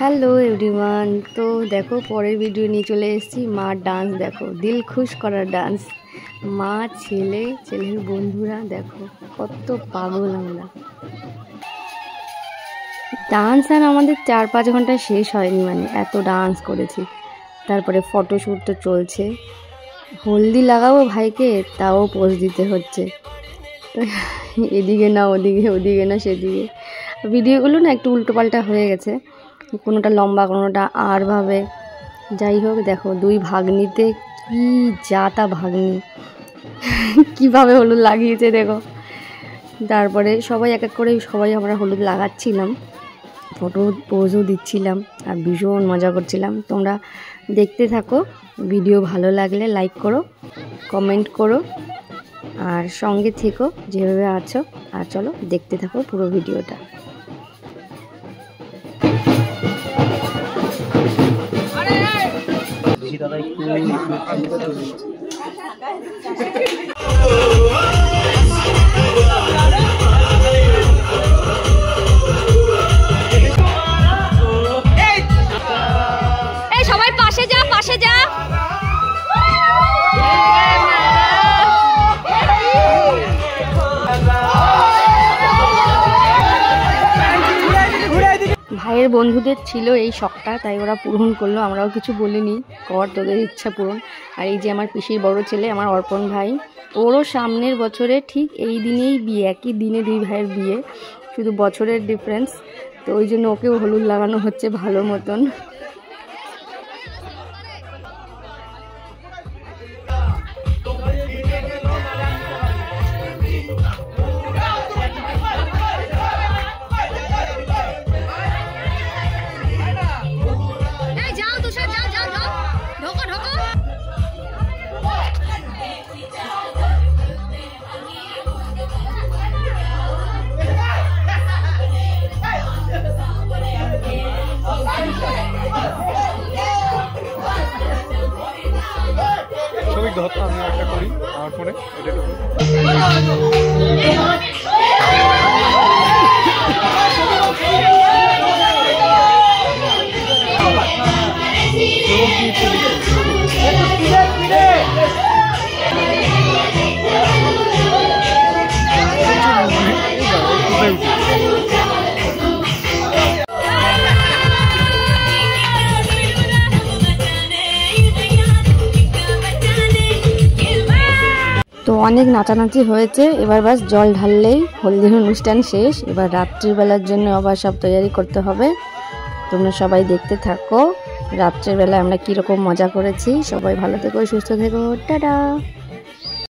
Hello everyone. तो देखो পরের ভিডিও নিয়ে চলে এসেছি। মার ডান্স দেখো, দিল খুশ করার ডান্স। মা ছেলের বন্ধুরা দেখো কত পাগল আমরা। ডান্স আর আমাদের 4-5 ঘন্টা শেষ হয়নি, মানে এত ডান্স করেছি। তারপরে ফটোশ্যুট তো চলছে, হলদি লাগাবো ভাইকে, তাও পোজ দিতে হচ্ছে। এদিকে না ওদিকে, ওদিকে না সেদিকে। ভিডিওগুলো না একটু উল্টোপাল্টা হয়ে গেছে, কোনোটা লম্বা কোনোটা আর ভাবে। যাই হোক দেখো, দুই ভাগ্নিতে কি যাতা ভাগ্নি কীভাবে হলুদ লাগিয়েছে দেখো। তারপরে সবাই এক এক করে সবাই আমরা হলুদ লাগাচ্ছিলাম, ফটো পোজও দিচ্ছিলাম আর ভীষণ মজা করছিলাম। তোমরা দেখতে থাকো, ভিডিও ভালো লাগলে লাইক করো, কমেন্ট করো আর সঙ্গে থেকো যেভাবে আছো। আর চলো দেখতে থাকো পুরো ভিডিওটা। সবাই পাশে যা, পাশে যা। ভাইয়ের বন্ধুদের ছিল এই শখটা, তাই ওরা পূরণ করলো, আমরাও কিছু বলিনি, কর তোদের ইচ্ছা পূরণ। আর এই যে আমার পিসির বড় ছেলে আমার অর্পণ ভাই, ওরও সামনের বছরে ঠিক এই দিনেই বিয়ে, একই দিনে দুই ভাইয়ের বিয়ে, শুধু বছরের ডিফারেন্স। তো ওই জন্য ওকেও হলুদ লাগানো হচ্ছে ভালো মতন। ছবি ধরতে আমি একটা করি আমার ফোনে, এটা তো অনেক নাচানাচি হয়েছে, এবার বাস জল ঢাললেই হলদির অনুষ্ঠান শেষ। এবার রাত্রির বেলার জন্য আবার সব তৈরি করতে হবে। তোমরা সবাই দেখতে থাকো রাত্রের বেলা আমরা কীরকম মজা করেছি। সবাই ভালো থেকো, সুস্থ থেকো, টাটা।